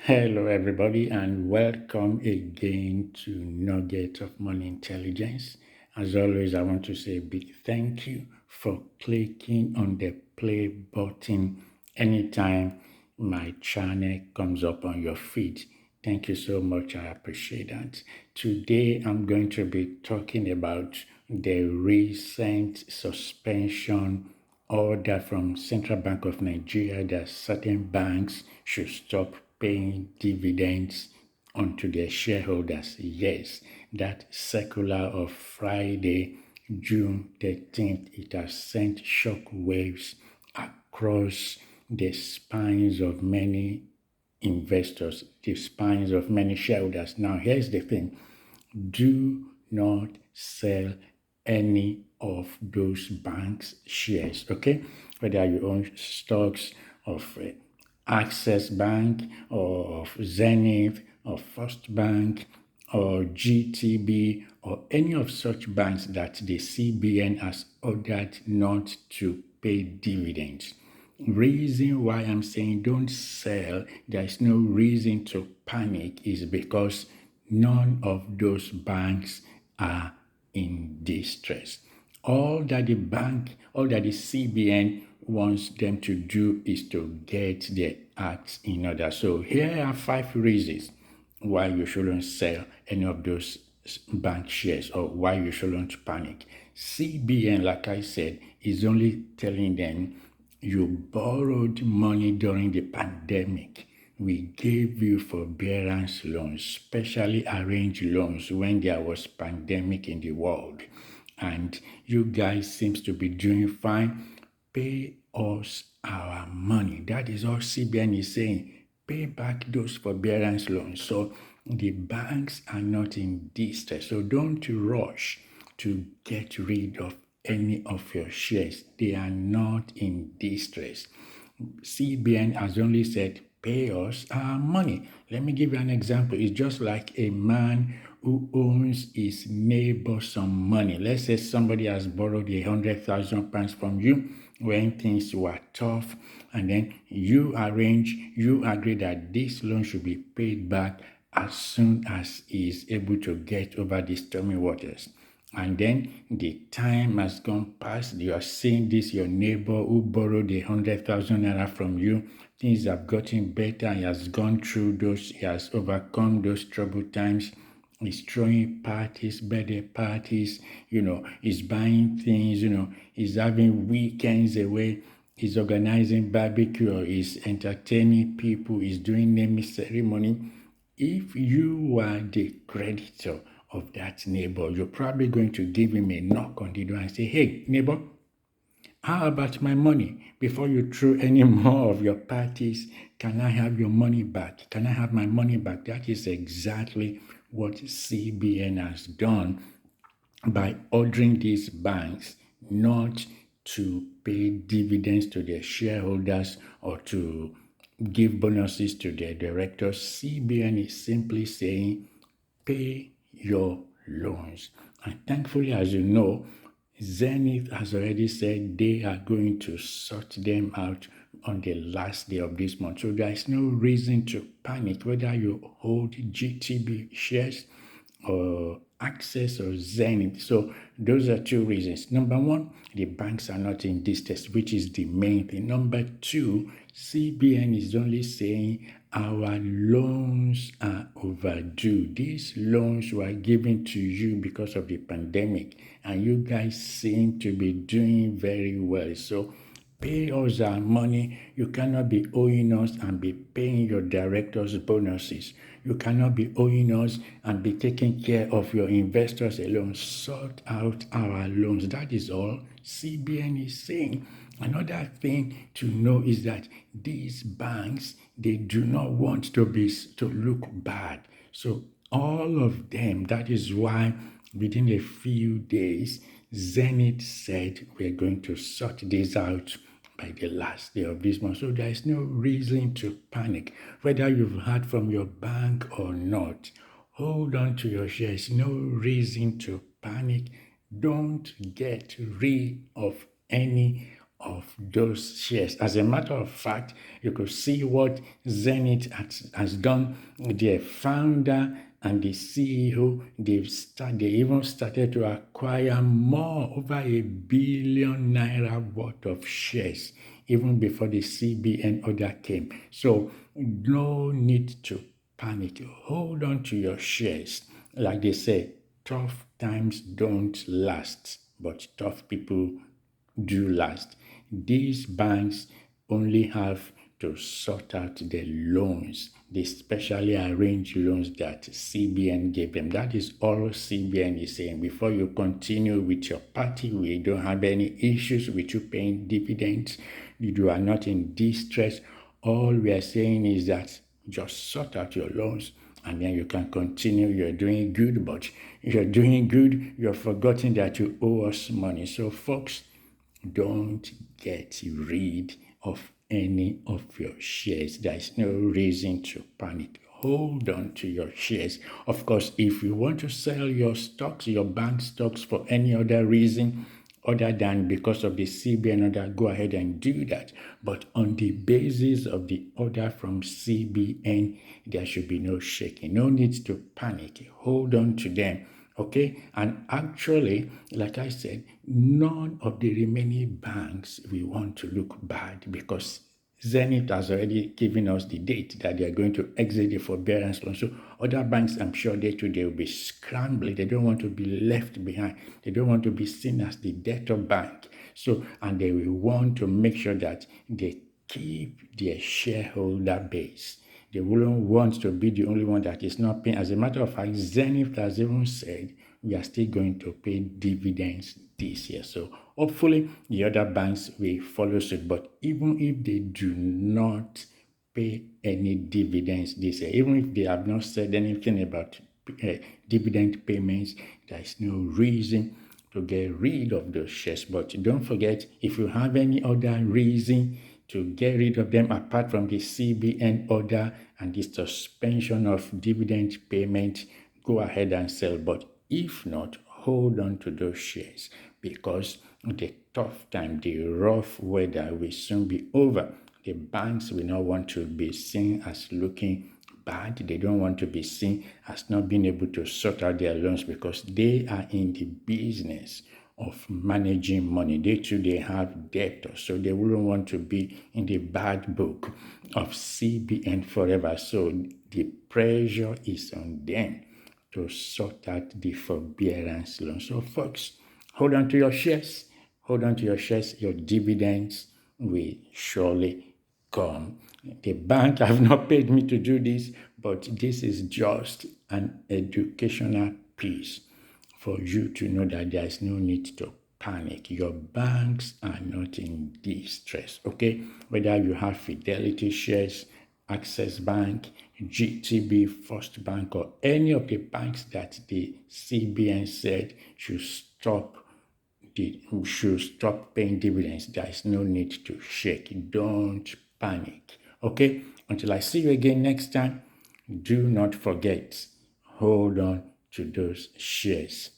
Hello, everybody, and welcome again to Nugget of Money Intelligence. As always, I want to say a big thank you for clicking on the play button anytime my channel comes up on your feed. Thank you so much. I appreciate that. Today, I'm going to be talking about the recent suspension order from Central Bank of Nigeria that certain banks should stop paying dividends onto their shareholders. Yes, that circular of Friday, June 13th, it has sent shock waves across the spines of many investors, the spines of many shareholders. Now, here's the thing: do not sell any of those banks' shares, okay? Whether you own stocks of Access Bank or of Zenith or First Bank or GTB or any of such banks that the CBN has ordered not to pay dividends. Reason why I'm saying don't sell, there's no reason to panic, is because none of those banks are in distress. All that the CBN wants them to do is to get their acts in order. So here are 5 reasons why you shouldn't sell any of those bank shares or why you shouldn't panic. CBN, like I said, is only telling them you borrowed money during the pandemic. We gave you forbearance loans, specially arranged loans when there was pandemic in the world. And you guys seems to be doing fine. Pay us our money. That is all CBN is saying. Pay back those forbearance loans. So the banks are not in distress. So don't rush to get rid of any of your shares. They are not in distress. CBN has only said, pay us our money. Let me give you an example. It's just like a man who owes his neighbor some money. Let's say somebody has borrowed £100,000 from you when things were tough, and then you agree that this loan should be paid back as soon as he is able to get over the stormy waters. And then the time has gone past. You are seeing this, your neighbor who borrowed 100,000 naira from you. Things have gotten better. He has gone through those, he has overcome those troubled times. He's throwing parties, birthday parties, he's buying things, he's having weekends away. He's organizing barbecue or he's entertaining people, he's doing naming ceremony. If you were the creditor of that neighbor, you're probably going to give him a knock on the door and say, hey, neighbor, how about my money? Before you throw any more of your parties, can I have your money back? Can I have my money back? That is exactly what CBN has done by ordering these banks not to pay dividends to their shareholders or to give bonuses to their directors. CBN is simply saying, pay your loans. And thankfully, as you know, Zenith has already said they are going to sort them out on the last day of this month. So there is no reason to panic whether you hold GTB shares or Access or Zenith. So those are 2 reasons. Number one, the banks are not in distress, which is the main thing. Number two, CBN is only saying our loans are overdue. These loans were given to you because of the pandemic, and you guys seem to be doing very well. So pay us our money. You cannot be owing us and be paying your directors bonuses. You cannot be owing us and be taking care of your investors alone. Sort out our loans. That is all CBN is saying. Another thing to know is that these banks, they do not want to look bad. So all of them, that is why within a few days, Zenith said we're going to sort this out by the last day of this month. So there is no reason to panic. Whether you've heard from your bank or not, hold on to your shares. No reason to panic. Don't get rid of any of those shares. As a matter of fact, you could see what Zenith has done. Their founder and the CEO, they even started to acquire more, over R1 billion worth of shares, even before the CBN order came. So no need to panic. Hold on to your shares. Like they say, tough times don't last, but tough people do last. These banks only have to sort out the loans, the specially arranged loans that CBN gave them. That is all CBN is saying. Before you continue with your party, we don't have any issues with you paying dividends. You are not in distress. All we are saying is that just sort out your loans and then you can continue. You're doing good, but you're doing good, you're forgetting that you owe us money. So folks, don't get rid of any of your shares. There is no reason to panic. Hold on to your shares. Of course, if you want to sell your stocks, your bank stocks, for any other reason other than because of the CBN order, go ahead and do that. But on the basis of the order from CBN, there should be no shaking. No need to panic. Hold on to them. Okay, and actually, like I said, none of the remaining banks we want to look bad, because Zenith has already given us the date that they are going to exit the forbearance loan. So other banks, I'm sure they will be scrambling. They don't want to be left behind. They don't want to be seen as the debtor bank. So, and they will want to make sure that they keep their shareholder base. They wouldn't want to be the only one that is not paying. As a matter of fact, Zenith has even said we are still going to pay dividends this year. So hopefully the other banks will follow suit. But even if they do not pay any dividends this year, even if they have not said anything about dividend payments, there is no reason to get rid of those shares. But don't forget, if you have any other reason to get rid of them apart from the CBN order and the suspension of dividend payment, go ahead and sell. But if not, hold on to those shares, because the tough time, the rough weather will soon be over. The banks will not want to be seen as looking bad. They don't want to be seen as not being able to sort out their loans, because they are in the business of managing money. They too, they have debtors, so they wouldn't want to be in the bad book of CBN forever. So the pressure is on them to sort out the forbearance loan. So folks, hold on to your shares. Hold on to your shares. Your dividends will surely come. The bank have not paid me to do this, but this is just an educational piece for you to know that there is no need to panic. Your banks are not in distress, okay? Whether you have Fidelity shares, Access Bank, GTB, First Bank, or any of the banks that the CBN said should stop paying dividends, there is no need to shake. Don't panic. Okay? Until I see you again next time, do not forget, hold on to those shares.